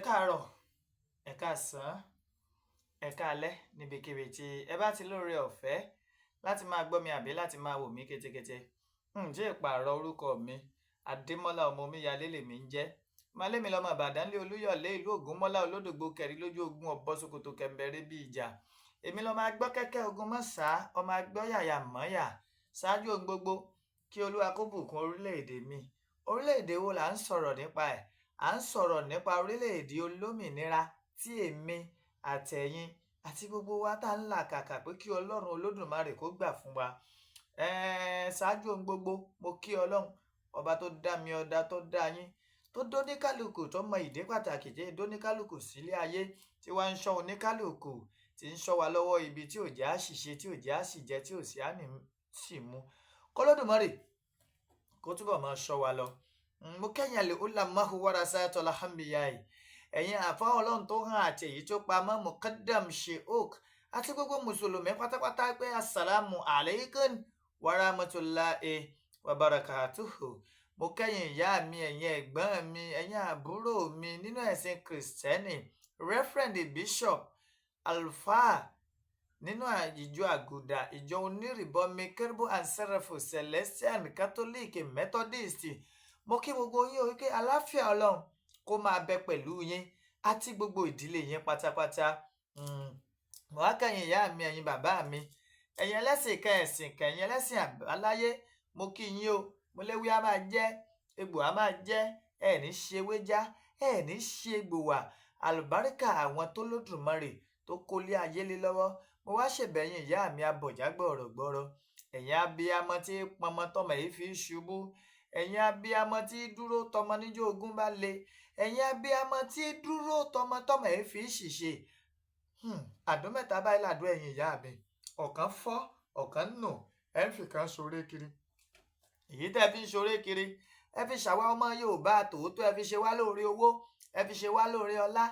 káàárọ̀, ẹ káàsán, ẹ káalẹ́ níbikíbi tí ẹ bá ti lóore ọ̀fẹ́ láti máa gbọ́ mi àbí láti máa wò mí ketekete. Ǹjẹ́ ìpààrọ̀ orúkọ mi Adémọ́lá ọmọ omíyalé lèmi ń jẹ́. Málémi lọmọ Ìbàdàn lé Olúyọ̀lé ìlú Ògúnmọ́lá olódògbò kẹ̀rí lójú ogun ọ̀bọ ṣòkòtò kẹ̀mbẹ̀rẹ̀ bí ìjà. Èmi lọmọ agbọ́ kẹ́kẹ́ ogun mọ́sà ọmọ agbọ́ yàyà mọ́yà. Ṣáájú ohun gbogbo kí Olúwa kó bùkún orílẹ̀-èdè mi. Orílẹ̀-èdè wo là ń sọ̀rọ̀ nípa ẹ̀? À ń sọ̀rọ̀ nípa orílẹ̀-èdè olómìnira tí èmi àtẹ̀yin àti gbogbo wa tá ń làkàkà pé kí Ọlọ́run Olódùmarè kó gbà fún wa. Ṣáájú ohun gbogbo mo kí Ọlọ́run ọba tó dá mi ọ̀dá tó dá yín tó dóníkálùkù tó mọ ìdí pàtàkì tí dóníkálùkù sílé ayé tí wá ń ṣọ́ oníkálùkù tí ń ṣọ́ wa lọ́wọ́ ibi tí ò jẹ́ àṣìṣe tí ò jẹ́ àṣìjẹ tí ò sí àní sì mú k'Olódùmarè kó túbọ̀ máa ṣọ́ wa lọ. Mo kẹ́yìn àlè ulamahu warasatul anbiya'i ẹ̀yin àfọ́ Ọlọ́run tó hàn àti èyí tó pamọ́ Muqaddam Sheikh àti gbogbo mùsùlùmí pátápátá pé assalamu alaikum warahmatullahi wabarakatuhu. Mo kẹ́yìn ìyá mi, ẹ̀yin ẹ̀gbọ́n mi, ẹ̀yin àbúrò mi nínú ẹ̀sìn kìrìsìtẹ́nì, Reverend Bishop Alfaa nínú ìjọ àgùdà, ìjọ onírìbọmi Kérúbù and Séráfù Celestial Catholic Methodist. Mo kí gbogbo yín o pé àlàáfíà Ọlọ́run kó máa bẹ pẹ̀lú yín àti gbogbo ìdílé yín pátápátá. Mo wá kẹ́yìn ìyá mi, ẹ̀yin bàbá mi, ẹ̀yin ẹlẹ́sìn kẹ̀sìn kẹ̀yin ẹlẹ́sìn àbáláyé, mo kí yín o. Mo léwí á máa jẹ́, egbò á máa jẹ́, ẹ̀ ní ṣe wéjá, ẹ̀ ní ṣe gbòwà. Àlùbáríkà àwọn tó lódùmarè tó kólé ayé lé lọ́wọ́. Mo wá ṣèbẹ̀yìn ìyá mi abọ̀já gbọ̀rọ̀gbọ̀rọ̀. Ẹ̀yin abiyamọ tí pọnmọ tọmọ yìí fi ṣubú. Ẹ̀yin abiyamọ tí dúró tọmọ níjọ́ ogun bá le. Ẹ̀yin abiyamọ tí dúró tọmọ tọmọ yìí fi ṣìṣe. Àdún mẹ́ta báyìí làdún ẹ̀yin ìyá mi. Ọ̀kan fọ́, ọ̀kan nù, ẹ̀ ń fi kan ṣoré kiri. Èyí tẹ́ fi ń ṣoré kiri, ẹ fi ṣàwa ọmọ Yorùbá tòótọ́, ẹ fi ṣe wá lóore owó, ẹ fi ṣe wá lóore ọlá,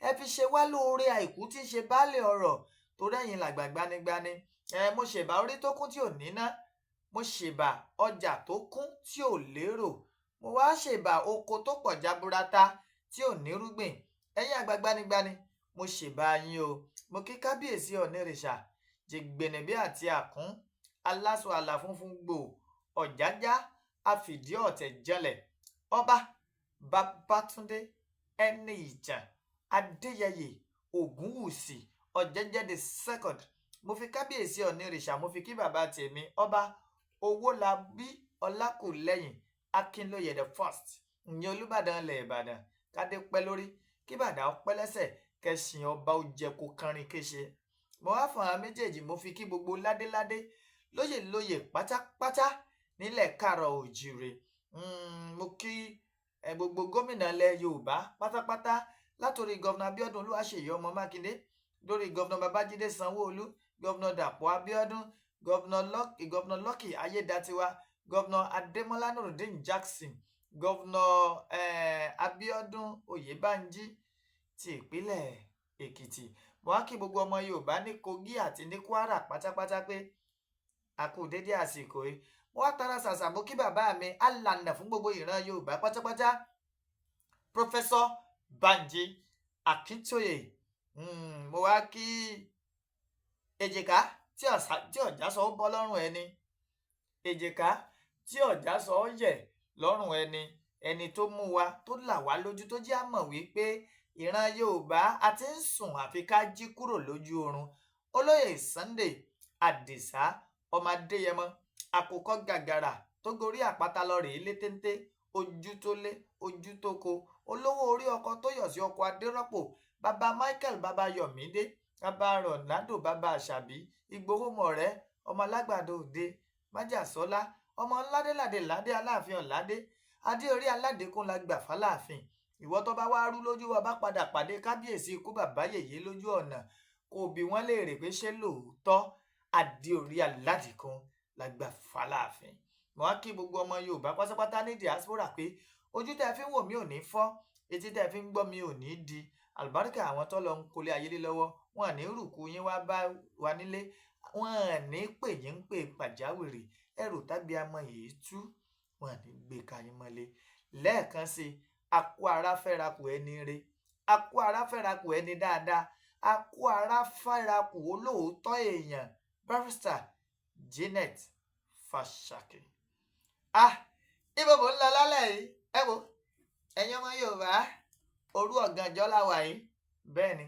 ẹ fi ṣe wá lóore àìkú tí ń ṣe baálé ọrọ̀. Torí ẹ̀yin làgbà gbanigbani. Mo ṣèbà orí tó kún tí ò níná. Mo ṣèbà ọjà tó kún tí ò lérò. Mo wá ṣèbà oko tó pọ̀ jaburata tí ò nírúgbìn. Ẹ̀yin àgbà gbanigbani, mo ṣèbà yín o. Mo kí kábíyèsí Ọ̀nìrìṣà, jìgbìnìbí àti àkún, aláṣọ àlà funfun gbò, ọ̀jájá, àfìdí ọ̀tẹ̀ jẹlẹ̀, ọba Babátúndé ẹni ìjà Adéyẹyè Ògúnwùsì Ọ̀jẹ́jẹ́ the second. Mo fi kábíyèsí Ọ̀nìrìṣà, mo fi kí bàbá tèmi ọba Owólabí Ọlákùlẹ́yìn Akínlóye the first. Ìyẹn Olúbàdàn ilẹ̀ Ìbàdàn, kádé pẹ́ lórí kí bàdàn pẹ́ lẹ́sẹ̀ kẹsìn ọba ó jẹ kó kánrin kéṣe. Mo wá fún àwọn méjèèjì, mo fi kí gbogbo ládéládé lóyè lóyè pátápátá nílẹ̀ káàárọ̀ òjíire. Mo kí gbogbo gómìnà ilẹ̀ Yorùbá pátápátá látòrí gọ́vnà Abíọ́dún Olúwaṣèyí ọmọ Mákindé lórí gọ́vnà Babájídé Sanwó-Olú, gọ́vnà Dàpọ̀ Abíọ́dún, gọ́vnà Lucky Ayédatiwa, gọ́vnà Adémọ́lá Nurudeen Jackson, gọ́vnà Abíọ́dún Oyèbánjí ti ìpínlẹ̀ Èkìtì. Mo wá kí gbogbo ọmọ Yorùbá ní Kogi àti ní Kwara pátápátá pé a kú dédé àsìkò yìí. Mo wá tara ṣàṣà mo kí bàbá mi alànà fún gbogbo ìran Yorùbá pátápátá, Professor Banji Akíntóyè. Mo wá kí èjìká tí ọ̀já sọ ó bọ́ lọ́rùn ẹni, èjìká tí ọ̀já sọ ó yẹ̀ lọ́rùn ẹni, ẹni tó mú wa tó là wá lójú tó jẹ́ àmọ̀ wípé ìran Yorùbá a ti ń sùn àfi ká jí kúrò lójú oorun. Olóyè Sunday Àdìsá ọmọ Adéyẹmọ, àkùkọ gàgàrà tó gorí àpáta lọ rèé lé téńté, ojú tó lé ojú tó ko, olówó orí ọkọ tó yọ̀ sí ọkọ̀ Adérọ́pò, bàbá Michael bàbá Yọ̀mídé, bàbá Ronaldo bàbá Àṣàbí, Ìgbòho mọ̀rẹ́ ọmọ alágbàdo òde, májàsọ́lá ọmọ ládéládé ládé aláàfin ọ̀ládé, adé orí aládékún la gbà fáláàfin. Ìwọ tó bá wá rú lójú wa bá padà pàdé kábíyèsí ikú bàbá yèyé lójú ọ̀nà, kò bí wọ́n léèrè pé ṣé lóòótọ́ adé orí aládékún la gbà fáláàfin. Mo wá kí gbogbo ọmọ Yorùbá pátápátá ní diaspora pé ojú tẹ́ fi ń wò mí ò ní fọ́, etí tẹ́ fi ń gbọ́ mi ò ní di. Àlùbáríkà àwọn tó lọ ń kólé ayé lé lọ́wọ́, wọn ní rùkú yín wá bá wa nílé, wọn ní pè yín ń pè pàjáwìrì, ẹrù tábíamọ yìí tú, wọn ní gbé ka yín mọ́lé. Lẹ́ẹ̀kan sí a kú ara fẹ́ra kù ẹni re, a kú ara fẹ́rakù ẹni dáadáa, a kú ara fẹ́rakù olóòótọ́ èèyàn, Barrister Janet Fashakin. Ibo mò ń lọ lálẹ́ yìí, ẹ wo ẹ̀yin ọmọ Yorùbá, òru ọ̀gànjọ́ la wà yìí, bẹ́ẹ̀ ni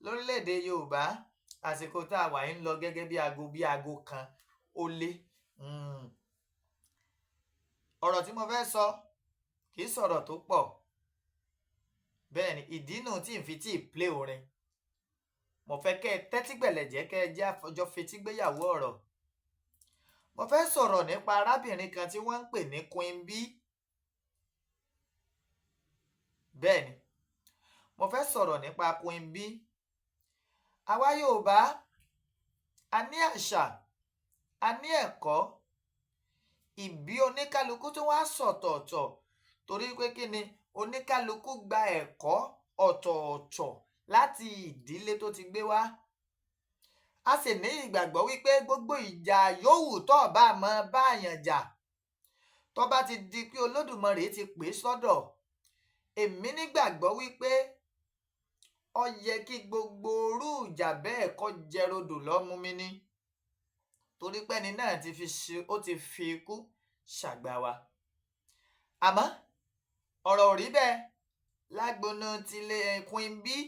lórílẹ̀‐èdè Yorùbá àsìkò tá a wà yìí ń lọ gẹ́gẹ́ bí aago kan ó lé. Ọ̀rọ̀ tí mo fẹ́ sọ kì í sọ̀rọ̀ tó pọ̀, bẹ́ẹ̀ ni ìdí nù tí n fi tí ì play orin. Mo fẹ́ kẹ́ ẹ tẹ́tí gbẹ̀lẹ̀jẹ́ kẹ́ ẹ jẹ́ àfọjọ́ fetí gbéyàwó ọ̀rọ̀. Mo fẹ́ sọ̀rọ̀ nípa arábìnrin kan tí wọ́n ń pè ní Queen Bee. Bẹ́ẹ̀ ni mo fẹ́ sọ̀rọ̀ nípa Queen Bee. Àwa Yorùbá a ní àṣà, a ní ẹ̀kọ́, ìbí oníkálukú tó wá sọ̀tọ̀ọ̀tọ̀ torí pé kí ni oníkálukú gba ẹ̀kọ́ ọ̀tọ̀ọ̀tọ̀ láti ìdílé tó ti gbé wá. A sì ní ìgbàgbọ́ wípé gbogbo ìjà yòówù tó bá mọ báyàn jà tó bá ti di pé Olódùmarè ti pè sọ́dọ̀, èmi nígbàgbọ́ wípé ó yẹ kí gbogbo orú ìjà bẹ́ẹ̀ kó jẹrodò lọ́mú mi ní, torí pé ẹni náà ó ti fi ikú ṣàgbà wa. Àmọ́ ọ̀rọ̀ ò rí bẹ́ẹ̀ lágbónú tilé Queen Bee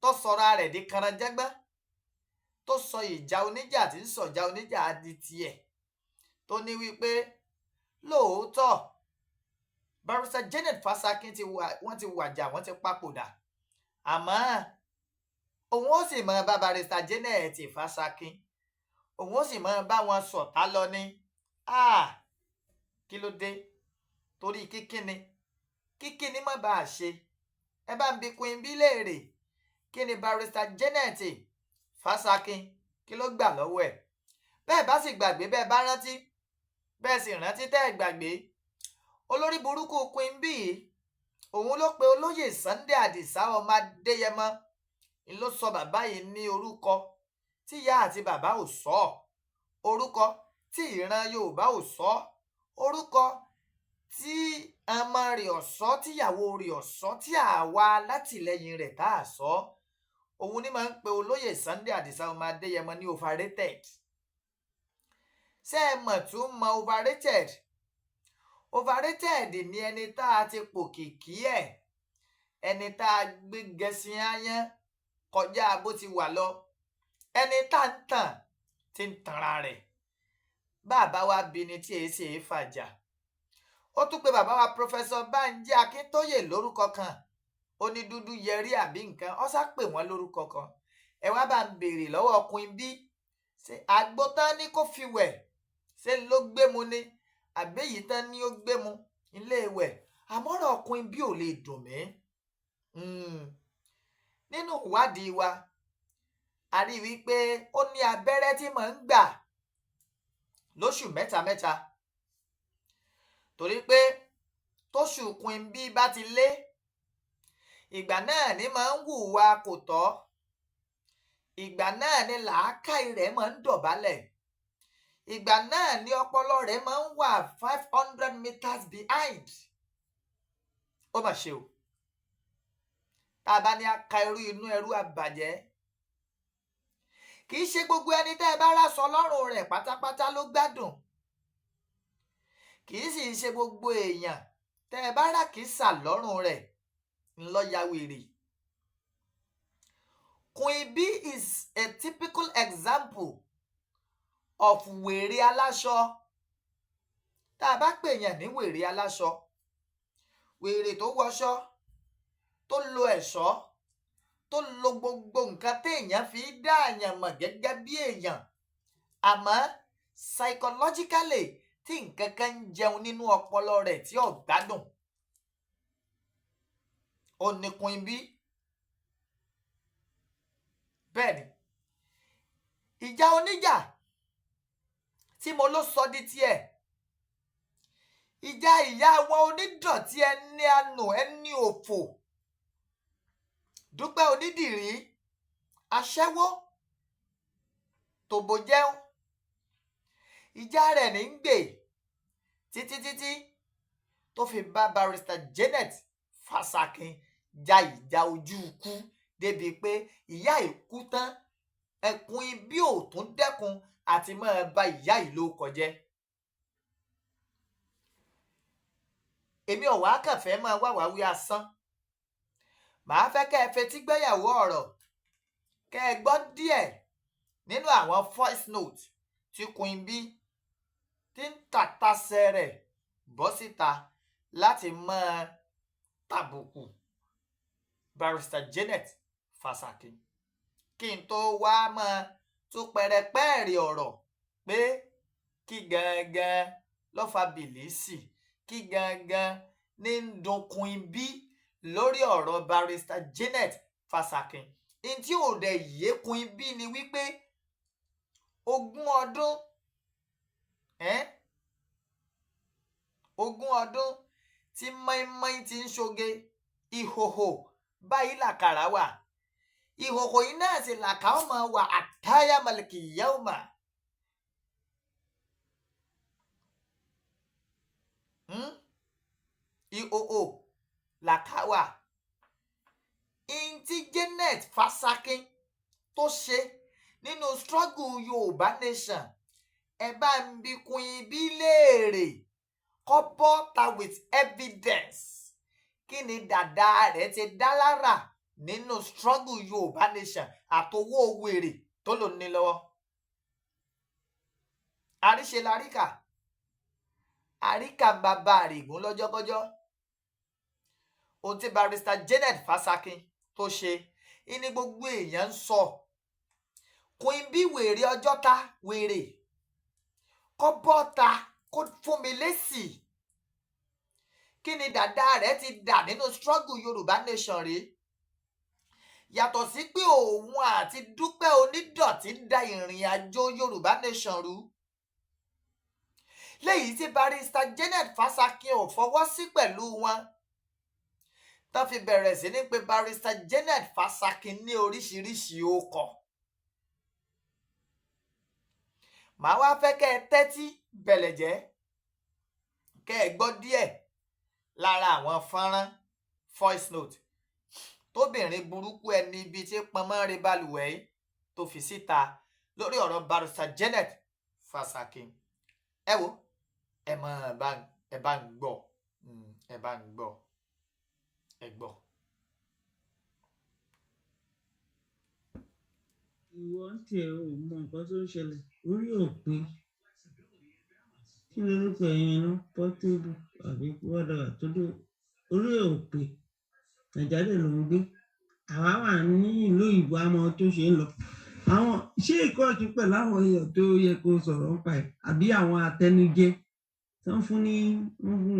tó sọra rẹ̀ di karanjẹ́gbọ́n, tó sọ ìjà oníjà tí ń sọ̀jà oníjà di tiẹ̀, tó ní wípé lóòótọ́ Barrister Janet Fashakin wọ́n ti wàjà, wọ́n ti papòdà, àmọ́ òun ó sì mọ bá Barrister Janet Fashakin, òun ó sì mọ bá wọn ṣọ̀tá lọ ní. Kí ló dé? Torí kíkíni má bàa ṣe. Ẹ bá ń bi Queen Bee léèrè, kí ni Barrister Janet Fashakin kí ló gbà lọ́wọ́ ẹ̀? Bẹ́ẹ̀ bá sì gbàgbé, bẹ́ẹ̀ bá rántí, bẹ́ẹ̀ sì rántí tẹ́ ẹ̀ gbàgbé, olórí burúkú Queen Bee òun ló pe olóyè Sunday Adisa ọmọ Adéyẹmọ, ń ló sọ bàbá yìí ní orúkọ tí ìyá àti bàbá ò sọ, orúkọ tí ìran Yorùbá ò sọ, orúkọ tí ọmọ rẹ̀ ò sọ, tíyàwó rẹ̀ ò sọ, tí àwa látìlẹ́yìn rẹ̀ tá a sọ. Òun ni máa ń pe olóyè Sunday Adisa ọmọ Adéyẹmọ ní overrated. Ṣé ẹ mọ̀ tún mọ overrated? Overrated ni ẹni tá a ti pòkìkí ẹ̀, ẹni tá a gbé gẹṣin áyán kọjá bó ti wà lọ, ẹni tá ń tàn tí ń tanra rẹ̀. Bàbá wa bí ni tí èé ṣe é fàjà. Ó tún pe bàbá wa Professor Banji Akíntóyè lórúkọ kan, ó ní dúdú yẹrí àbí nǹkan, ó sá pè wọ́n lórúkọ kan. Ẹ wá bá ń béèrè lọ́wọ́ Queen Bee, ṣé àgbo tán ní kó fi wẹ̀ ṣé ló gbé mu ni, àbẹ́yìí tán ní ó gbé mu ilé ìwẹ̀? Àmọ́rọ̀ Queen Bee ò lè dùn mí. Nínú ìwádìí wa a rí wípé ó ní abẹ́rẹ́ tí mò ń gbà lóṣù mẹ́ta, torí pé tóṣù Queen Bee bá ti lé, ìgbà náà ni máa ń hùwà kò tọ́, ìgbà náà ni làákàyè rẹ̀ máa ń dọ̀bálẹ̀, ìgbà náà ni ọpọlọ rẹ̀ máa ń wà 500 meters behind. Ó mà ṣe o, tá a bá ní aka irú inú ẹrú àbàjẹ́. Kì í ṣe gbogbo ẹni tẹ́ ẹ bá rásọ lọ́rùn rẹ̀ pátápátá ló gbádùn, kì í sì ṣe gbogbo èèyàn tẹ́ ẹ bá rákìsà lọ́rùn rẹ̀ ńlọ ya wèrè. Queen Bee is a typical example of wèrè aláṣọ. Tá a bá pèèyàn ní wèrè aláṣọ, wèrè tó wọṣọ, tó lo ẹ̀ṣọ́, tó lo gbogbo nǹkan téèyàn fi dá àyàn mọ̀ gẹ́gẹ́ bí èèyàn, àmọ́ psychologically tí nǹkan kan ń jẹun nínú ọpọlọ rẹ̀ tí ò gbádùn. Ó ní Queen Bee. Bẹ́ẹ̀ ni ìjà oníjà tí mo ló sọ di tiẹ̀, ìjà ìyá wọn onídọ̀tí, ẹni àánú, ẹni òfò, Dúpẹ́ Onídìrí, aṣẹ́wó, tòbò jẹun, ìjà rẹ̀ ní ń gbè títí tó fi bá Barrister Janet Fashakin ja ìjà ojú ikú débi pé ìyá ìkú tán ẹkùn ibi ò tún dẹ́kun àti máa ba ìyá yìí ló kọjẹ́. èmi ò wá kàn fẹ́ máa wá wáwí asán, màá fẹ́ kẹ́ ẹ fetí gbéyàwó ọ̀rọ̀ kẹ́ ẹ gbọ́ díẹ̀ nínú àwọn voice note tí Queen Bee ti ń tàtàsẹ̀ rẹ̀ bọ́ síta láti máa tàbùkù Barrister Janet Fasaki kí n tó wá máa tún pẹrẹpẹẹrẹ ọ̀rọ̀ pé kí gangan ló fa bìlísì, kí gangan ní ń dun Queen Bee lórí ọ̀rọ̀ Barrister Janet Fasaki. n tí ò dẹ̀ yé Queen Bee ni wípé ogún ọdún tí mọ́ínmọ́ín ti ń ṣoge ìhòhò báyìí làkàrà wà, ìhòhò yìí náà sì làkà ọmọ wà àtáyà màlìkì yẹ́wùmá. ìhòhò làkà wà. Tí Janet Fasaki tó ṣe nínú struggle Yorùbá Nation ẹ bá ń bi Queen Bee léèrè kó bọ́ta with evidence kí ni dàda rẹ̀ ti dá lára nínú struggle Yorùbá Nation àtowó wèrè tó lò ní lọ́wọ́. àríṣe laríkà àríkà bàbá àrègùn lọ́jọ́kọ́jọ́. ohun tí Barrister Janet Fasaki tó ṣe ní gbogbo èèyàn ń sọ. Queen Bee wèrè ọjọ́ta wèrè kó bọ́ta kó fún mi lésì kí ni dàda rẹ̀ ti dà nínú struggle Yorùbá Nation rí, yàtọ̀ sí pé òun àti Dúpẹ́ Onídọ̀tí da ìrìn àjò Yorùbá Nation rú, léyìí tí Barrister Janet Fasaki ò fọwọ́ sí pẹ̀lú wọn tán fi bẹ̀rẹ̀ sí ní pé Barrister Janet Fasaki ní oríṣiríṣi orúkọ. màá wá fẹ́ kẹ́ ẹ tẹ́tí bẹ̀lẹ̀ jẹ́ kẹ́ ẹ gbọ́ díẹ̀ lára àwọn fọ́nrán voice note tóbìnrin burúkú ẹni ibi tí pọnmọ́ rẹ balùwẹ̀ yìí tó fi síta lórí ọ̀rọ̀ Barrister Janet Fasaki. ẹ wo ẹ bá ń gbọ́ ẹ gbọ́. ìwọ ń tiẹ̀ ò mọ nǹkan tó ń ṣẹlẹ̀ orí òpin kí lorúkọ ẹ̀yìn náà Portable àbí wọ́dà tó dé orí òpin nàìjíríà ló ń gbé àwa wà ní ìlú òyìnbó àmọ́ tó ṣe ń lọ àwọn ṣé ìkọ́ọ̀tù pẹ̀lú àwọn èèyàn tó yẹ kó sọ̀rọ̀ nípa ẹ̀ àbí àwọn atẹnujẹ tó ń fún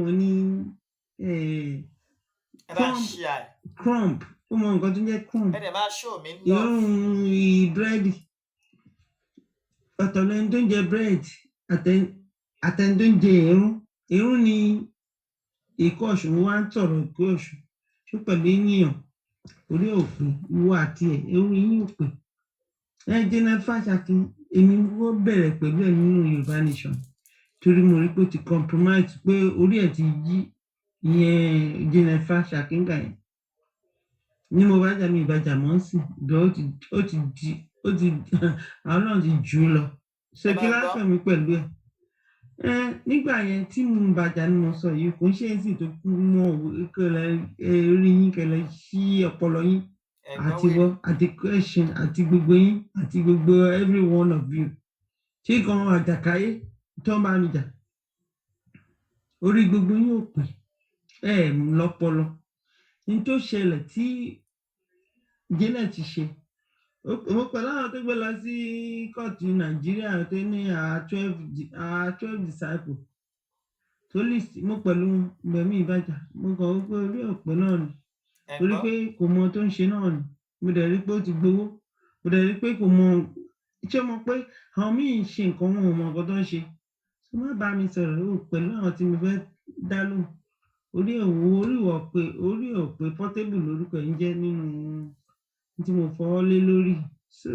wọn ní crumb ó mọ nǹkan tó ń jẹ́ crumb irun búrẹ́dì ọ̀tọ̀ lẹni tó ń jẹ búrẹ́dì àtẹni tó ń jẹ irun ni èkó ọ̀ṣun wá ń sọ̀rọ̀ èkó ọ̀ṣun ṣó pẹ̀lú ènìyàn orí òpin ìwọ àti ẹ̀ irun yín òpin Janet Fasaki èmi wọ́n bẹ̀rẹ̀ pẹ̀lú ẹ̀ nínú Yorùbá Nation torí mo rí pé ó ti compromise pé orí ẹ̀ ti yí ìyẹn Janet Fasaki ń gbà yẹn ní mo bá jà mí ìbàjà mọ́ sí ìbẹ̀ ó ti àwọn náà ti jù ú lọ ṣe kí láfẹ̀ mi pẹ̀lú ẹ̀ nígbà yẹn tí mo ń bàjà ni mo sọ yìí kò ń ṣe é sì tó kú mọ́ kẹlẹ rí yín kẹlẹ sí ọpọlọ yín àti wọ àti question àti gbogbo yín àti gbogbo every one of you ṣé kan àjàkáyé tó ń bá mi jà orí gbogbo yín ò pè lọ́pọlọ ní tó ṣẹlẹ̀ tí Janet ti ṣe mo pẹ̀lú àwọn tó gbé lọ sí kóòtù Nàìjíríà tó ní 12 disciple tó list mo pẹ̀lú gbẹ̀mí ìbàjá mo kàn wípé orí òpè náà ni torí pé kò mọ tó ń ṣe náà ni mo dẹ̀ rí pé ó ti gbowó mo dẹ̀ rí pé kò mọ ṣé mo pé àwọn míì ṣe nǹkan wọn ò mọ nǹkan tó ń ṣe tó má bá mi sọ̀rọ̀ ó pẹ̀lú àwọn tí mo fẹ́ dá lóhùn orí òpè Portable lórúkọ ẹ̀ ń jẹ́ nínú tí mo fọwọ́ lé lórí so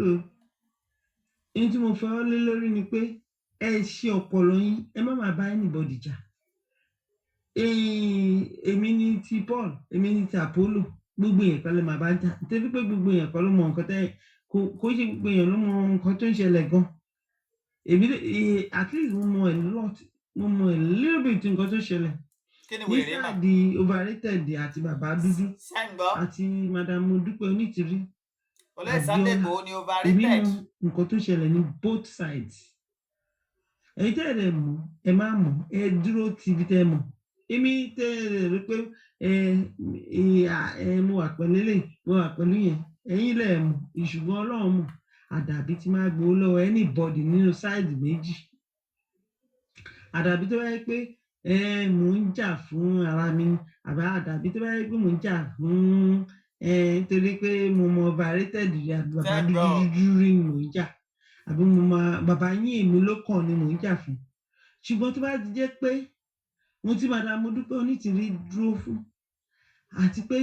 ní tí mo fọwọ́ lé lórí ni pé ẹ ṣe ọpọlọ yín ẹ má máa bá anybody jà èmi ni ti Paul èmi ni ti Apollo gbogbo èèyàn kọ́ ló máa bá jà nítorí pé gbogbo èèyàn kọ́ ló mọ nǹkan kò ṣe gbogbo èèyàn ló mọ nǹkan tó ń ṣẹlẹ̀ gan èmi at least mo mọ a lot mo mọ a little bit nǹkan tó ṣẹlẹ̀ kí ni ní wèrè mà sáàdì overrated àti bàbá dúdú ṣé ń gbọ́ àti madam Modúpẹ́ Onítìrí olóyè Sunday Abíọ́lá Igboho ni èmi overrated mọ nǹkan tó ṣẹlẹ̀ ní both sides ẹ̀yin tẹ́ ẹ̀ dẹ̀ mọ̀ ẹ má mọ̀ ẹ dúró ti ibi tẹ́ ẹ mọ̀ èmi tẹ́ ẹ rí pé mo wà pẹ̀lú eléyìí mo wà pẹ̀lú yẹn ẹ̀yin lẹ̀ mọ̀ ìṣùgbọ́n Ọlọ́run mọ̀ àdàbí tí máa gbowó lọ́wọ́ anybody nínú sáìdì méjì àdàbí tó bá yẹ pé mò ń jà fún ara mi àbá àdàbí tó bá yẹ pé mò ń jà fún torí pé mo mọ overrated rí àbí bàbá dúdú rí ni mò ń jà àbí mo mọ bàbá yín èmi ló kàn ni mò ń jà fún ṣùgbọ́n tó bá ti jẹ́ pé mo ti madam Modúpẹ́ Onítìrí dúró fún àti pé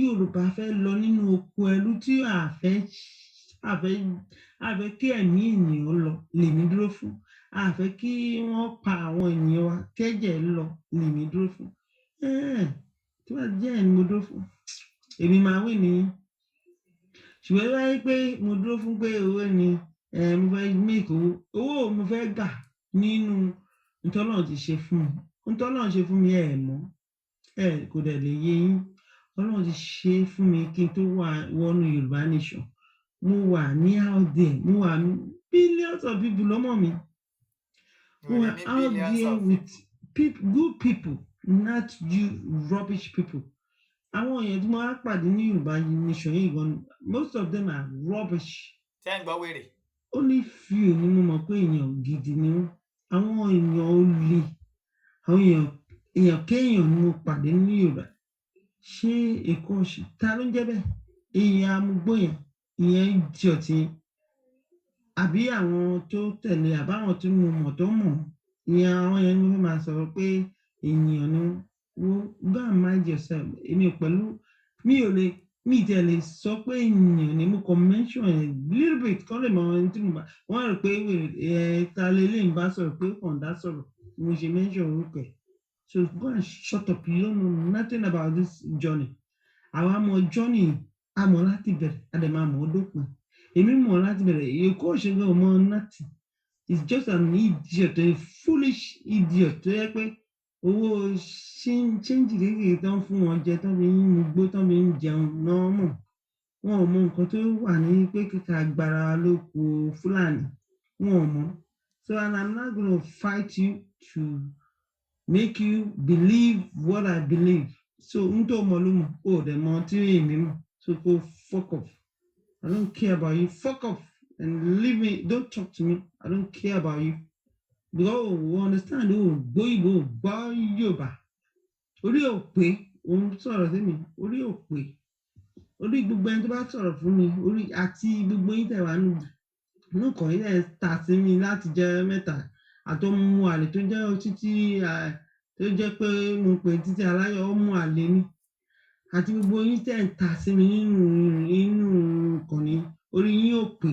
Yorùbá fẹ́ lọ nínú oko ẹrú tí àfẹ́ kí ẹ̀mí ènìyàn lọ lèmi dúró fún àfẹ́ kí wọ́n pa àwọn ènìyàn wa kẹ́jẹ̀ lọ lèmi dúró fún tí wọ́n jẹ́ ẹni mo dúró fún èmi máa wí ní ṣùgbọ́n wáyé pé mo dúró fún pé owó ni mo fẹ́ make owó mo fẹ́ gbà nínú ntọ́lọ́run ti ṣe fún mi ntọ́lọ́run ṣe fún mi mọ́ kò dẹ̀ lè yé yín Ọlọ́run ti ṣe fún mi kí n tó wọnú Yorùbá nation mo wà ní out there mo wà billions of people ló mọ̀ mi mo wà out there with good people not you rubbish people àwọn èèyàn tí mo wá pàdé ní Yorùbá nation yìí gan most of them are rubbish. ṣé ń gbọ́ wèrè. only few ni mo mọ̀ pé èèyàn gidi ni wọ́n àwọn èèyàn olè àwọn èèyàn kéèyàn ni mo pàdé ní Yorùbá ṣé èkó ọ̀sìn ta ló ń jẹ́ bẹ́ẹ̀ èèyàn amúgbó yẹn ìyẹn di ọ̀tí àbí àwọn tó tẹ̀lé àbáwọn tó mọ̀ tó mọ̀ ìyẹn àwọn yẹn ni wọ́n máa sọ̀rọ̀ pé ènìyàn ni wọ́n go and mind yourself èmi pẹ̀lú mi tẹ̀ lè sọ pé ènìyàn ni mo kàn mention a little bit kọ́ lè mọ ohun tí mo bá wọ́n rò pé ta lè lè bá sọ̀rọ̀ pé kọ̀ǹda sọ̀rọ̀ mo ṣe mention orúkọ ẹ̀. So go and shut up. You don't know nothing about this journey. Àwọn àmọ́ journey àmọ́ láti bẹ̀rẹ̀ àdèmọ àmọ́ dópin. Èmi mọ̀ láti bẹ̀rẹ̀ èkó òṣèlú ọmọ nothing. It's just an idiot, a foolish idiot tó yẹ pé owó ṣéǹjì kékeré tán fún wọn jẹ tán fi ń mugbó tán fi ń jẹun náà mọ̀. Wọn ò mọ nǹkan tó wà ní pé kíkà agbára lóko Fúlàní. Wọn ò mọ̀. So and I'm not gonna fight you to make you believe what I believe. So nto molumo de mo ti èmi mọ̀. So go fuck off. I don't care about you. Fuck off and leave me. Don't talk to me. I don't care about you. Because we understand boyibo Yorùbá. Orí ò pé òun sọ̀rọ̀ sí mi. Orí ò pé. Orí gbogbo ẹni tó bá sọ̀rọ̀ fún mi. Orí àti gbogbo yín tẹ́ wá nù kàn yín ẹ̀ ta sí mi láti jẹ́ mẹ́ta. Àtọmú àlè tó jẹ́ títí tó jẹ́ pé mo pè títí aláyọ̀ ọmú àlè ni àti gbogbo yín tẹ̀ ń ta sí mi nínú ìkànnì orí yín ò pè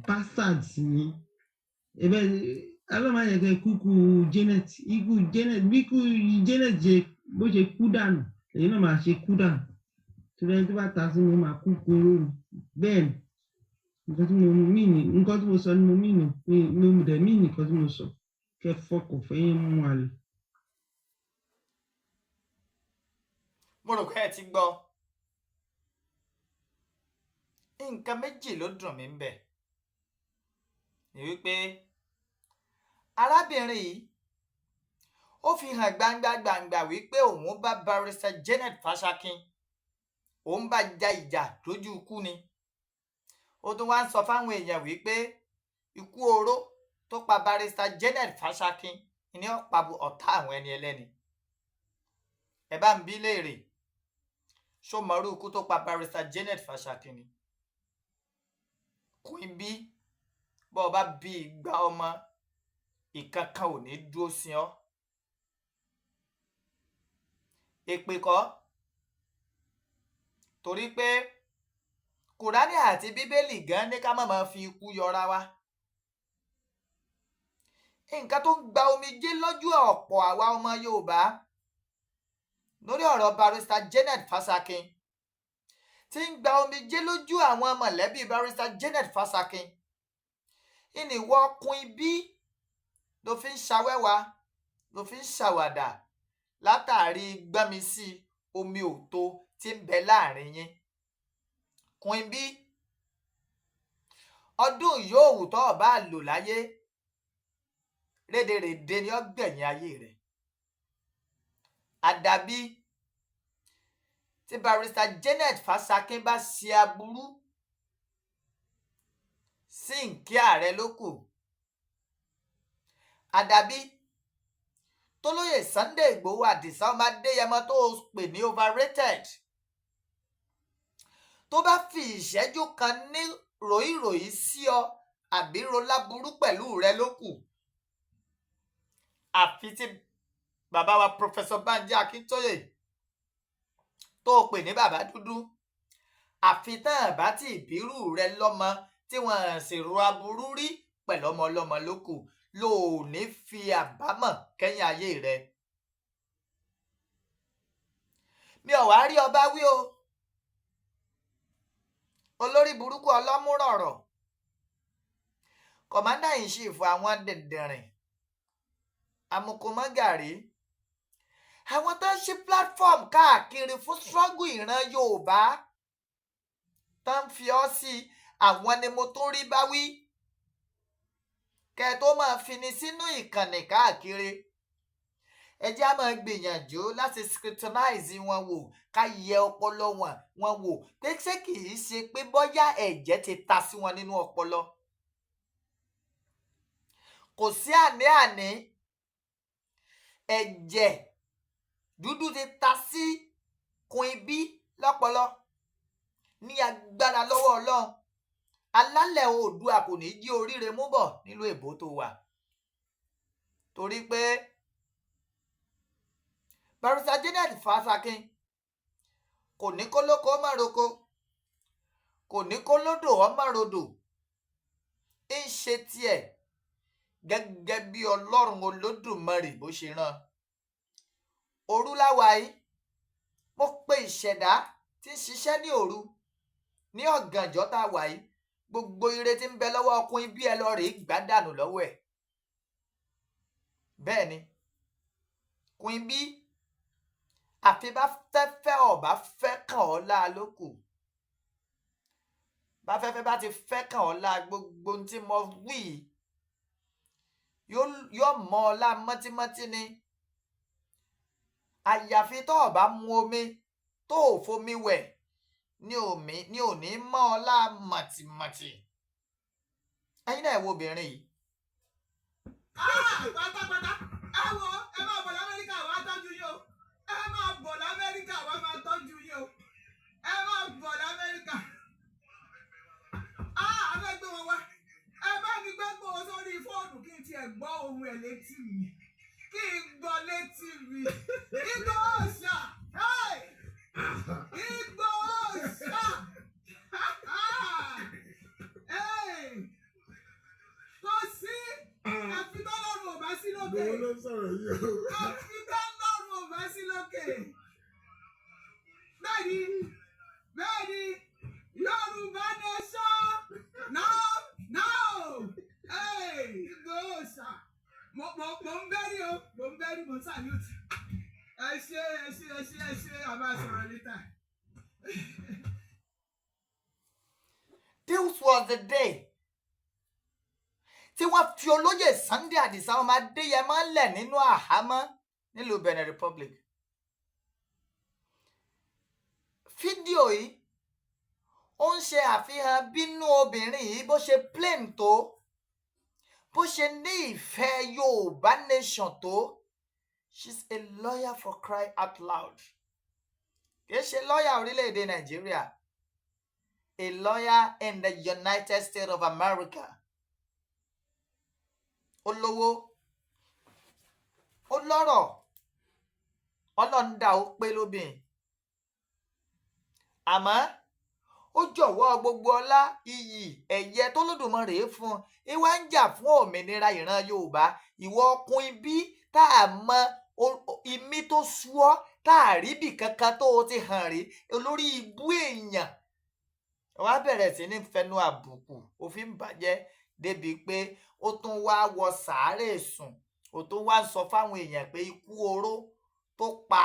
bastard ni ẹ̀bẹ̀ alọ́mọdé kúkú Janet ikú Janet bí ikú Janet ṣe bó ṣe kú dànù èyí náà máa ṣe kú dànù tó lẹ́yìn tó bá ta sí mi máa kú kúrò bẹ́ẹ̀ ni nǹkan tí mo sọ ni mo mí ni mo dẹ̀ mí nǹkan tí mo sọ. Kẹ́ fọkọ̀ fẹ́yìn mú àlè. Mo rò pé ẹ ti gbọ́ nǹkan méjì ló dùn mí ń bẹ̀ ni wípé arábìnrin yìí ó fi hàn gbangba wípé òun bá Barrister Janet Fashakin òun bá ja ìjà lójú ikú ni ó tún wá ń sọ fáwọn èèyàn wípé ikú oró tó pa Barrister Janet Fashakin ní ọ̀pá ọ̀tá àwọn ẹni ẹlẹ́ni ẹ bá ń bí léèrè ṣó mọ̀rú ikú tó pa Barrister Janet Fashakin ni Queen B bọ́ ọ bá bí igba ọmọ ìkankan ò ní dúró sí ọ èpè kọ́ torí pé Kùránì àti Bíbélì gan ní ká má máa fi ikú yọra wa nǹkan tó ń gba omijé lójú ọ̀pọ̀ àwa ọmọ Yorùbá lórí ọ̀rọ̀ Barrister Janet Fashakin tí ń gba omijé lójú àwọn mọ̀lẹ́bí Barrister Janet Fasakin. ìníwọ Queen B ló fi ń ṣàwẹ́wà ló fi ń ṣàwàdà látàrí gbọ́nmisí omi òtó tí ń bẹ láàrin yín. Queen B, ọdún yòówù tó o bá lò láyé rédèrèdè ni ó gbẹ̀yìn ayé rẹ̀. àdàbí tí Barrister Janet Fasakin bá ṣe aburú sí nkí ààrẹ ló kù. àdàbí tólóyè Sunday Igboho Àdìsá ọmọ Adéyẹmọ tó pè ní overrated tó bá fi ìṣẹ́jú kan ní ròyìnròyìn sí ọ àbí ro láburú pẹ̀lú rẹ ló kù. àfi tí bàbá wa Professor Banji Akíntóyè tó pè ní bàbá dúdú, àfi tán àbá tí ìbírú rẹ lọ́mọ tí wọ́n sì ro aburú rí pẹ̀lú ọmọ ọlọ́mọ ló kù, ló ní fi àbámọ̀ kẹ́yìn ayé rẹ. mi ò wá rí ọba wí o, olórí burúkú ọlọ́múrọ̀rọ̀, commander in chief àwọn dẹ̀dẹ̀rìn amukumọ́gàrí, àwọn tó ń ṣí platform káàkiri fún struggle ìran Yorùbá tó ń fi ọ́ sí àwọn ni mo tó rí bá wí. kẹ́ tó máa fini sínú ìkànnì káàkiri, ẹ jẹ́ á máa gbìyànjú láti scrutinize wọn wò, ká yẹ ọpọlọ wọn wò pé ṣé kìí ṣe pé bóyá ẹ̀jẹ̀ ti ta sí wọn nínú ọpọlọ. kò sí àní-àní ẹ̀jẹ̀ dúdú ti ta sí Queen B lọ́pọlọ. ní agbára lọ́wọ́ Ọlọ́run, alálẹ̀ Oòduà kò ní jí oríire mú bọ̀ nílùú èbó tó wà. torí pé Barrister Janet Fasakin kò ní kó lóko ó má roko, kò ní kó lódò ó má rodò, ń ṣe tiẹ̀ gẹ́gẹ́ bí Ọlọ́run Olódùmarè bó ṣe rán. òru láwa yìí, mo pe ìṣẹ̀dá tí ń ṣiṣẹ́ ní òru ní ọ̀gànjọ́ tá a wà yìí, gbogbo ire tí ń bẹ lọ́wọ́ Queen B ẹ lọ rèé gbá dànù lọ́wọ́ ẹ̀. bẹ́ẹ̀ ni Queen B, àfi bá fẹ́fẹ́ ọ̀bá fẹ́ kàn ọ́ láà ló kù. bá fẹ́fẹ́ bá ti fẹ́ kàn ọ́ láà, gbogbo ohun tí mo wí yóò mọ́ ọ lá mọ́tímọ́tí ni. àyàfi tó o bá mu omi tó o fomi wẹ̀ ni ò ní mọ́ ọ lá mọ̀tìmọ̀tì. ẹ̀yin náà ẹ wo obìnrin yìí. pátápátá ẹ wo, ẹ máa bọ̀ l'Amẹ́ríkà wá tọ́jú yín o, ẹ máa bọ̀ l'Amẹ́ríkà wá máa tọ́jú yín o, ẹ máa bọ̀ l'Amẹ́ríkà. a fẹ́ gbé wọn wá, ẹ bá mi gbé gbòó sórí fóònù kí n tiẹ̀ gbọ́ ohun ẹ̀ létí mi, kí n gbọ́ létí mi. Igbó Òòṣà, Igbó Òòṣà, kò sí àfitọ́lọ́run ò bá sí lókè. Gbogbo ló sọ̀rọ̀ yìí o. Àfitọ́lọ́run ò bá sí lókè. Bẹ́ẹ̀ni, Yorùbá nation, no. Igbó Òòṣà, mo ń bẹ́rí o, mo ń salute. ẹ ṣe àbá sọ̀rọ̀ níta. This was the day tí wọ́n fi olóyè Sunday Àdìsá ọmọ Adéyẹmọ lẹ̀ nínú àhámọ́ nílùú Benin Republic. fídíò yìí ó ń ṣe àfihàn bínú obìnrin yìí bó ṣe plain tó, bó ṣe ní ìfẹ́ Yorùbá nation tó. She's a lawyer for crying out loud. Kìí ṣe lọ́yà orílẹ̀-èdè Nàìjíríà, a lawyer in the United States of America. Olówó, olọ́rọ̀, ọlọ́ndà ó pé lóbìn. àmọ́ ó jọ̀wọ́ gbogbo ọlá, iyì, ẹ̀yẹ tó lódùmarè fún un, ìwà ń jà fún òmìnira ìran Yorùbá. ìwọ Queen B tá a mọ imí tó sú ọ, tá a rí bì kankan tó o ti hàn rí, olórí ibú èèyàn wá bẹ̀rẹ̀ sí ní fẹnu àbùkù òfin bàjẹ́ débi pé ó tún wá wọ sàárè sùn ó tún wá sọ fáwọn èèyàn pé ikú oró tó pa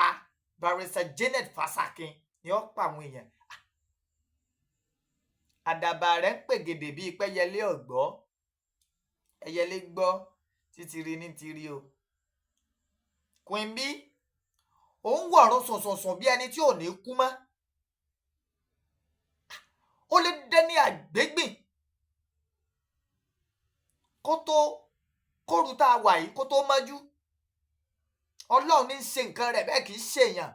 Barrister Janet Fasakin ni ó pa àwọn èèyàn. Àdàbà rẹ̀ ń pègèdè bíi pẹ́yẹlé ọ̀gbọ́ ẹyẹlé gbọ́ títiri ní tiri o. Queen B òun wọ̀run sùnsùnsùn bí ẹni tí ò ní kú mọ́. Ó lè dé ní àgbégbìn kóru tá a wà yìí kó tó mọ́jú. Ọlọ́run ní í ṣe nǹkan rẹ̀ bẹ́ẹ̀ kì í ṣèyàn.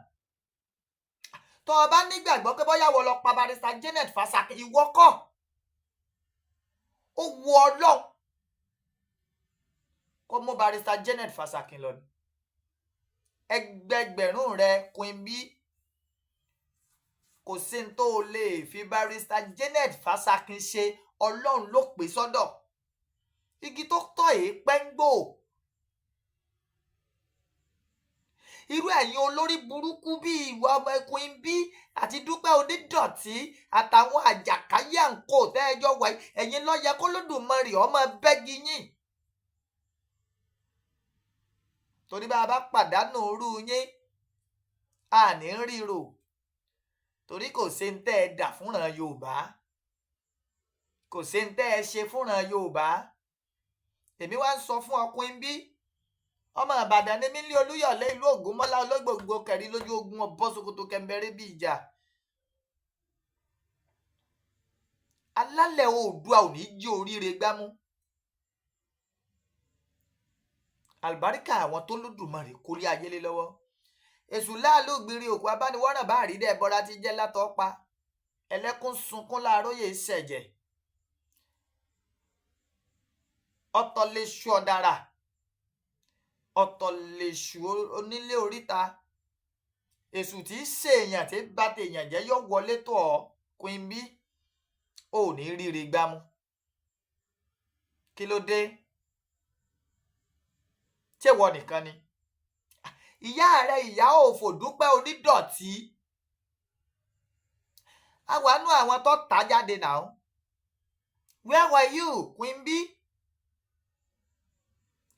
Tó o bá nígbàgbọ́ pé bóyá wọ́n lọ pa Barrister Janet Fasakin, ìwọ kọ́. Ó wu Ọlọ́run kó mú Barrister Janet Fasakin lọ ni. Ẹgbẹgbẹ̀rún rẹ Queen B kò sí ní tó o lè fi Barrister Janet Fasakin ṣe, Ọlọ́run ló pè sọ́dọ̀. Igi tó tọ́ èé pẹ́ńgbò. Irú ẹ̀yin olórí burúkú bíi ìwà ọmọ Queen B àti Dúpẹ́ Onídọ̀tí àtàwọn àjàkáyé àǹkó tẹ́ẹjọ́ wáyé, ẹ̀yin ló yẹ k'Olódùmarè ọmọ bẹ́gi yín. Torí bá a bá pàdánù orú yín a ní ríro, torí kò sí ń tẹ́ ẹ dà fúnran Yorùbá, kò sí ń tẹ́ ẹ ṣe fúnran Yorùbá. Èmi wá ń sọ fún ọ Queen B, ọmọ Ìbàdàn ní mílí Olúyọ̀lé ìlú Ògúnmọ́lá ológbòǹgbò kẹrin lójú ogun ọbọ Sokoto kẹmbẹrẹ bí ìjà. Alálẹ̀ Oòduà ò ní jí oríire gbámú. Àlùbáríkà àwọn tó lódùmarè kó lé ayé lé lọ́wọ́. Èṣù láàlú gbìrì òkú abániwọ́ràn bá rí dẹ́ bọ́ra ti jẹ́ látọ̀ pa. Ẹlẹ́kún sunkún láàróyè ìṣẹ̀jẹ̀. Ọ̀tọ̀ lè ṣu ọ̀dàrà, ọ̀tọ̀ lè ṣu onílé oríta. Èṣù tí í ṣèèyàn tí bá tèèyàn jẹ́ yóò wọlé tó ọ Queen B, ò ní ríire gbámú. Kí ló dé? Ṣé ìwọ nìkan ni? Ìyá rẹ ìyá òfò Dúpẹ́ Onídọ̀tí àwánú àwọn tó tà jáde náà. Where were you Queen B?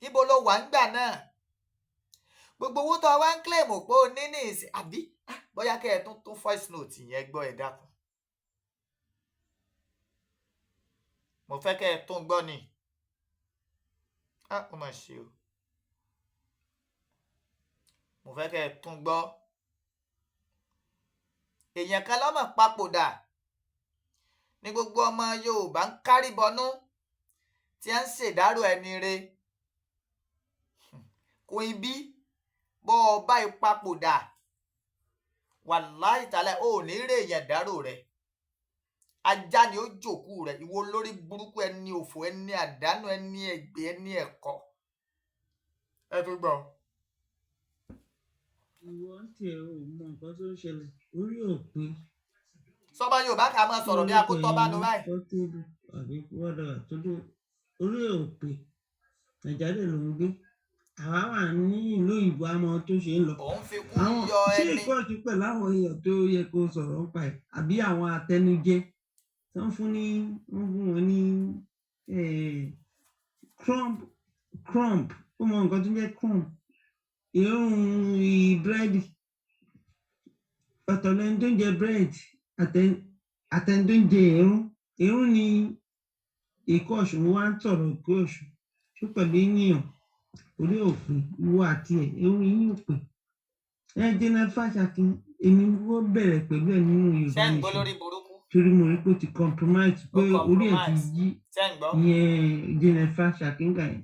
Ibo ló wà ńgbà náà? Gbogbo owó tó wá ń claim pé o ní ní ìsìn àbí bóyá kẹ́ ẹ tún voice note yẹn gbọ́ ẹ dákun. Mo fẹ́ kẹ́ ẹ tún gbọ́ ni. Ó mà ṣe o. Mo fẹ́ kẹ́ ẹ tún gbọ́. Èèyàn kan lọ́mọ papòdà ní gbogbo ọmọ Yorùbá ń kárí bọnú tí a ń ṣèdárò ẹni re. Queen B bọ́ ọ bá ìpapòdà wàláhì tàláhì ò ní rè èèyàn dárò rẹ̀. Ajá ni ó jòkú rẹ̀, ìwọ lórí burúkú ẹni òfò ẹni àdánù ẹni ẹgbẹ ẹni ẹ̀kọ́. Ẹ tó gbọ́. ìwọ tí ẹ ò mọ nǹkan tó ń ṣẹlẹ̀ orí òpin. Sọba Yorùbá kà máa sọ̀rọ̀ bí akótọ́ bá nu báyìí. Pọ́tébù àbí wọ́dà tó dé orí òpin Nàìjíríà ló ń gbé. Àwa wà ní ìlú òyìnbó àmọ́ tó ṣe ń lọ. Òun fi kú Àwọn yọ ṣé ẹni. ìkọ́jú pẹ̀lú àwọn èèyàn tó yẹ kó sọ̀rọ̀ ń pa ẹ̀ àbí àwọn atẹnujẹ tó ń fún wọn ní crumb ó mọ nǹkan tó ń jẹ́ crumb irun búrẹ́dì ọ̀tọ̀ lẹni tó ń jẹ búrẹ́dì àtẹni tó ń jẹ irun ni èkó ọ̀ṣun wá ń sọ̀rọ̀ èkó ọ̀ṣun ṣó pẹ̀lú ènìyàn orí òfin ìwọ àti irun yín ò pè Janet Fasakin èmi ó bẹ̀rẹ̀ pẹ̀lú ẹ̀ nínú Yorùbá Ṣé ń gbọ́ nation lórí burúkú? torí mo rí pé ó ti compromise pé orí ẹ̀ ti yí Ṣé ń gbọ́? ìyẹn Janet Fasakin gbà yẹn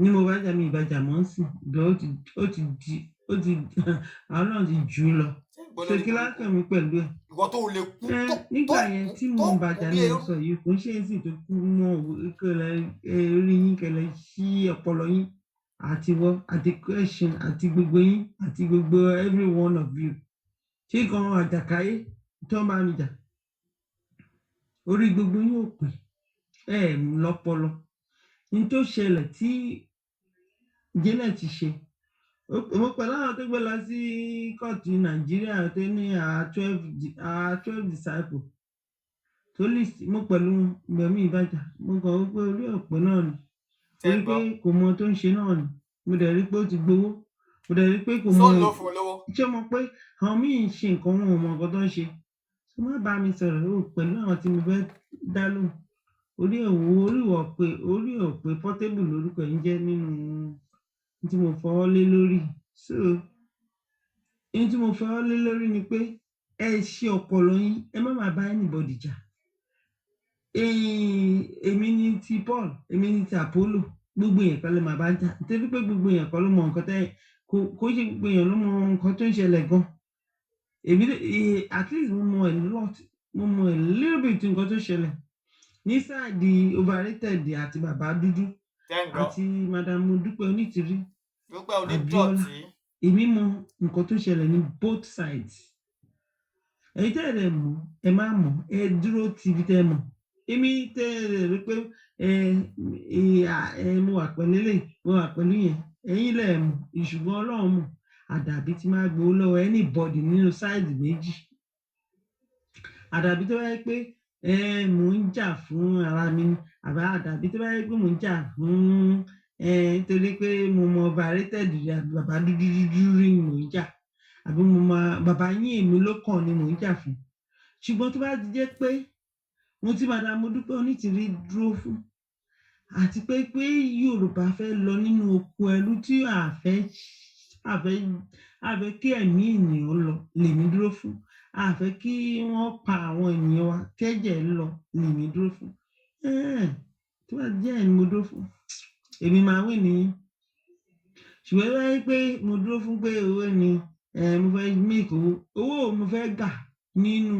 ní mo bá jà mí ìbàjà mọ́ sí bẹ́ẹ̀ ó ti àwọn náà ti jù ú lọ Ṣé ń gbọ́ ṣe lórí kí burúkú? lákàn mi pẹ̀lú ẹ̀. Ìwọ tó lè kú Nígbà yẹn tí mo ń bàjá ní sọ yìí kò ń ṣe é sì tó kú mọ́ kẹlẹ rí yín kẹlẹ sí ọpọlọ yín àti wọ àti question àti gbogbo yín àti gbogbo every one of you ṣé kan àjàkáyé tó ń bá mi jà orí gbogbo yín ò pè lọ́pọlọ ní tó ṣẹlẹ̀ tí Janet ti ṣe mo pẹ̀lú àwọn tó gbé lọ sí kóòtù Nàìjíríà tó ní 12 disciples tó lè mo pẹ̀lú gbẹ̀mí ìbàjá mo kàn wí pé orí ọ̀pẹ náà ni tẹ́ torí ń pé gbọ́ kò mọ tó ń ṣe náà ni mo dẹ̀ rí pé ó ti gbowó mo dẹ̀ rí pé kò só mọ ń lò fún lówó ṣé mo pé àwọn míì ń ṣe nǹkan wọn ò mọ nǹkan tó ń ṣe tó má bá mi sọ̀rọ̀ ó pẹ̀lú àwọn tí mo fẹ́ dá lóhùn orí ọ̀pẹ Portable lórúkọ yìí jẹ́ nínú tí mo fọwọ́ lé lórí so ohun tí mo fọwọ́ lé lórí ni pé ẹ ṣe ọpọlọ yín ẹ má máa bá anybody jà èmi ni ti Paul èmi ni ti Apollo gbogbo èèyàn kan lè máa bá jà nítorí pé gbogbo èèyàn kan ló mọ nǹkan tẹ́ kò ṣe gbogbo èèyàn ló mọ nǹkan tó ń ṣẹlẹ̀ gan èmi at least mo mọ a lot mo mọ a little bit nǹkan tó ṣẹlẹ̀ ní sáàdì overrated àti bàbá dúdú tẹ́ ń gbọ́ àti madam Modúpẹ́ Onítìrí Dúpẹ́ Abíọ́lá Onídọ̀tí èmi mọ nǹkan tó ṣẹlẹ̀ ní both sides ẹ̀yin tẹ́ ẹ̀ mọ̀ ẹ má mọ̀ ẹ dúró tìbí tẹ́ mọ̀ èmi tẹ́ ẹ rí pé mo wà pẹ̀lú eléyìí mo wà pẹ̀lú yẹn ẹ̀yin lẹ̀ mọ̀ ìṣùgbọ́n Ọlọ́run mọ̀ àdàbí tí máa gbowó lọ́wọ́ anybody nínú sáìdì méjì àdàbí tó bá yẹ pé mò ń jà fún ara mi ni àdàbí tó bá yẹ pé mò ń jà fún nítorí pé mo mọ overrated àbí bàbá dúdú rí ni mò ń jà àbí mo mọ bàbá yín èmi ló kàn ni mò ń jà fún ṣùgbọ́n tó bá ti jẹ́ pé mo ti madam Modúpẹ́ Onítìrí dúró fún àti pé Yorùbá fẹ́ lọ nínú oko ẹrú tí àfẹ́ kí ẹ̀mí ènìyàn lọ lèmi dúró fún àfẹ́ kí wọ́n pa àwọn ènìyàn wa kẹ́jẹ̀ lọ lèmi dúró fún tó bá jẹ́ ẹni mo dúró fún èmi máa wí nìyí ṣùgbọ́n wáyé pé mo dúró fún pé owó ni mo fẹ́ make owó mo fẹ́ gbà nínú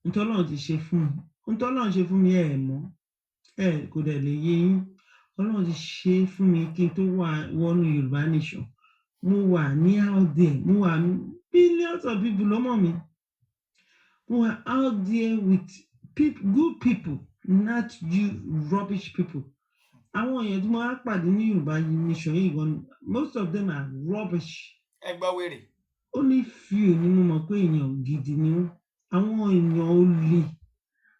ntọ́lọ́run ti ṣe fún mi ntọ́lọ́run ṣe fún mi mọ́ kò dẹ̀ lè yé yín Ọlọ́run ti ṣe fún mi kí n tó wọnú Yorùbá nation mo wà ní out there mo wà billions of people ló mọ̀ mi mo wà out there with good people not you rubbish people àwọn èèyàn tí mo wá pàdé ní Yorùbá nation yìí gan most of them are rubbish. ẹ gbọ́ wèrè. ó ní few ni mo mọ̀ pé èèyàn gidi ni wọ́n àwọn èèyàn olè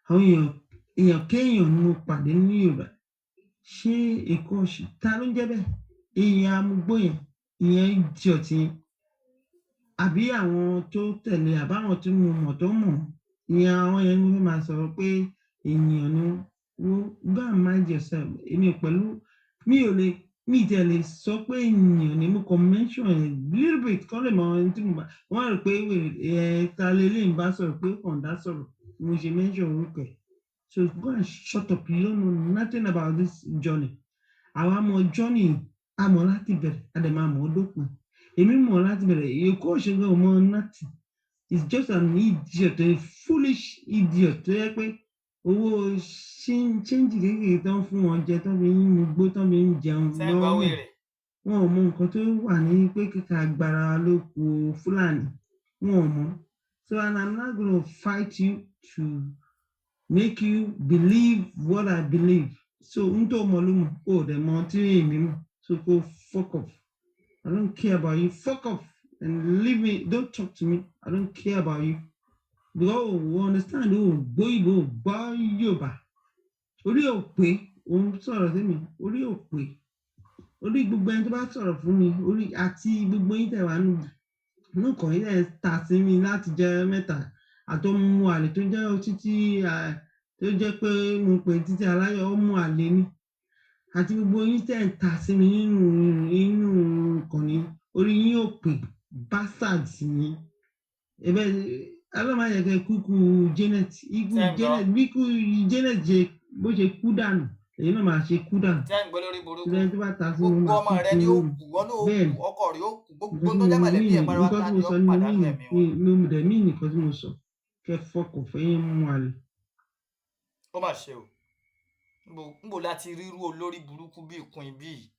àwọn èèyàn kéèyàn ni mo pàdé ní Yorùbá ṣé èkó ọ̀sìn ta ló ń jẹ́ bẹ́ẹ̀ èèyàn amúgbó yẹn ìyẹn di ọ̀tí àbí àwọn tó tẹ̀lé àbáwọn tó mo mọ̀ tó mọ̀ ìyẹn àwọn yẹn ni mo fẹ́ máa sọ̀rọ̀ pé èèyàn ni wọ́n go and mind yourself èmi pẹ̀lú mi tẹ̀ lè sọ pé èèyàn ni mo kàn mention a little bit kọ́ lè mọ ẹni tí mo bá wọ́n rò pé ta lè lè bá sọ̀rọ̀ pé kọ̀ǹdá sọ̀rọ̀ mo ṣe mention orúkọ ẹ̀. So go and shut up. You don't know nothing about this journey. Àwa mọ journey àmọ́ láti bẹ̀rẹ̀ àdèmọ àmọ́ dópin. Èmi mọ̀ láti bẹ̀rẹ̀ èkó òṣèlú ọmọ nothing. It's just an idiot, a foolish idiot tó yẹ pé owó change kékeré tó ń fún wọn jẹ tó fi ń mugbó tó fi ń jẹun lọ́wọ́. Wọn ò mọ nǹkan tó wà ní pé kíkà agbára lóko Fúlàní. Wọn ò mọ̀. So and I'm not gonna fight you to make you believe what I believe. So unto molumo the mountain me. So go fuck off. I don't care about you. Fuck off and leave me. Don't talk to me. I don't care about you. Because we understand boy Yoba. Orí òpè òun sọ̀rọ̀ sí mi. Orí òpè. Orí gbogbo ẹni tó bá sọ̀rọ̀ fún mi. Orí àti gbogbo yín tẹ̀ wá nù kàn yín ẹ̀ ta sí mi láti jẹ́ mẹ́ta. Àtọmú àlè tó jẹ́ títí tó jẹ́ pé mo pè títí aláyọ̀ ọmú àlè ni àti gbogbo yín tẹ̀ ń ta sí mi nínú ìkànnì orí yín ò pè bastards ni ẹbẹ alámayẹkẹ kúkú Janet bí kú Janet jẹ bó ṣe kú dànù èyí náà máa ṣe kú dànù. jẹ́ ń gbọ́ lórí burúkú gbogbo ọmọ rẹ ni ó kù wọ́n ní ó kù ọkọ rẹ ó kù gbogbo tó jẹ́ mọ̀lẹ́bí ẹ̀ pariwo ta ni ó pàdánù ẹ̀mí wọn. mi dẹ̀ mí nìkan tí mo sọ kẹ fọkàn fẹ́yìn mú àlè. ó mà ṣe o nbò láti rírú olórí burúkú bíi Queen Bee.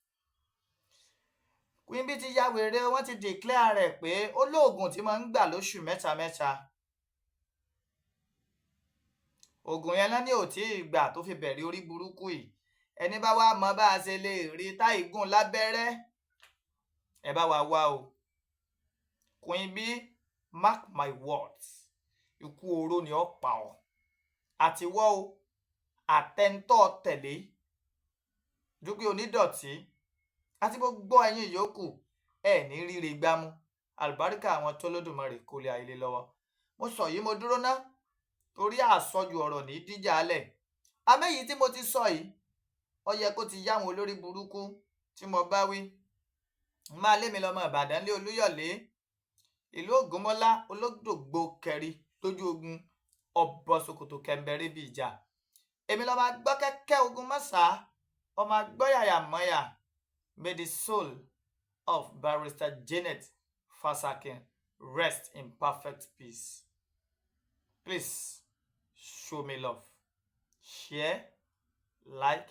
Queen Bee ti ya wèrè wọ́n ti declare rẹ̀ pé ó lóògùn tí máa ń gbà lóṣù mẹ́ta. Oògùn yẹn náà ní ò tí ì gbà tó fi bẹ̀rẹ̀ orí burúkú yìí ẹni bá wá mọ bá a ṣe lè rí táìgùn lábẹ́rẹ́ ẹ bá wa wá o. Queen Bee, mark my words, ikú oró ni ó pa ọ́ àtiwọ́ o àtẹ̀ntọ́ tẹ̀lé Dúpẹ́ Onídọ̀tí àti gbogbo ẹ̀yin yòókù ẹ̀ ní ríre gbámú àlùbáríkà àwọn tó lódùmarè kó lé ayé lọ́wọ́. Mo sọ yìí mo dúró ná torí àsọjù ọ̀rọ̀ ní díjà alẹ̀ àmẹ́yìí tí mo ti sọ yìí ó yẹ kó ti yáwọn olórí burúkú tí mo bá wí. Máa lé mi lọ́mọ Ìbàdàn lé Olúyọ̀lé ìlú Ògúnmọ́lá olódògbò kẹrí lójú ogun ọ̀bọ ṣòkòtò kẹ̀mbẹ̀rẹ̀ bí ìjà. Èmi lọ́mọ agbọ́ kẹ́kẹ́ ogun mọ́sà ọmọ agbọ́yàyà mọ́yà. May the soul of Barrister Janet Fasakin rest in perfect peace. Please show me love, share, like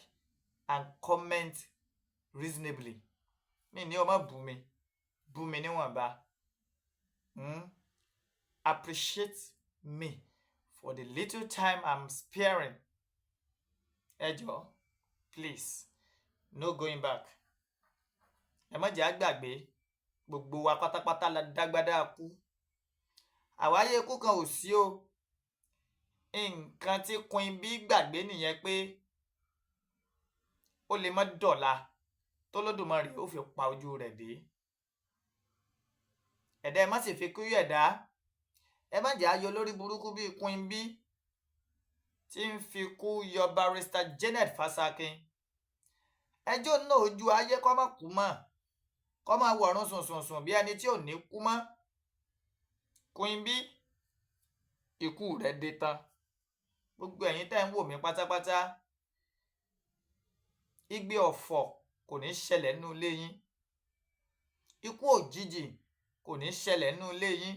and comment reasonably. Mi ní ọmọ bú mi níwọ̀nba. Appreciate me for the little time I'm sparing. Ẹ jọ̀ọ́, please, no going back. Ẹ má jẹ́ á gbàgbé gbogbo wa pátápátá la dágbádá kú. Àwáyé ikú kan ò sí o. Nǹkan tí Queen B gbàgbé nìyẹn pé ó lè má dọ̀la tó lódùmarè ó fi pa ojú rẹ̀ dé. Ẹ̀dá ẹ má sì fi kú ẹ̀dá. Ẹ má jẹ́ á yọ lórí burúkú bíi Queen B tí ń fi kú yọ Barrister Janet Fasakin. Ẹjọ́ náà ojú ayé kọ́ má kú mọ́ kọ́ má wọ̀run sùnsùnsùn bí ẹni tí ò ní kú mọ́. Queen B ikú rẹ̀ dé tán. Gbogbo ẹ̀yin tẹ́ ń wò mí pátápátá igbe ọ̀fọ̀ kò ní ṣẹlẹ̀ nínú ilé yín. Ikú òjijì kò ní ṣẹlẹ̀ nínú ilé yín.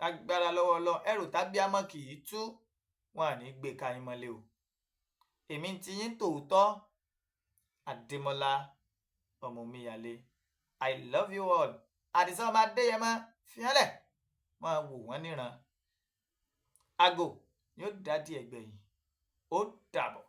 Agbára lọ́wọ́ Ọlọ́run ẹrù tábíámọ kì í tú wọn à ní gbé ka yín mọ́lé o. Èmi ti yín tòótọ́ Adémọ́lá Ọmọmíyalé. I love you all. Àdìsá ọmọ Adéyẹmọ fíálẹ̀ máa wò wọ́n níran. Ago yóò dádì ẹgbẹ̀yìn. Ó dàbọ̀.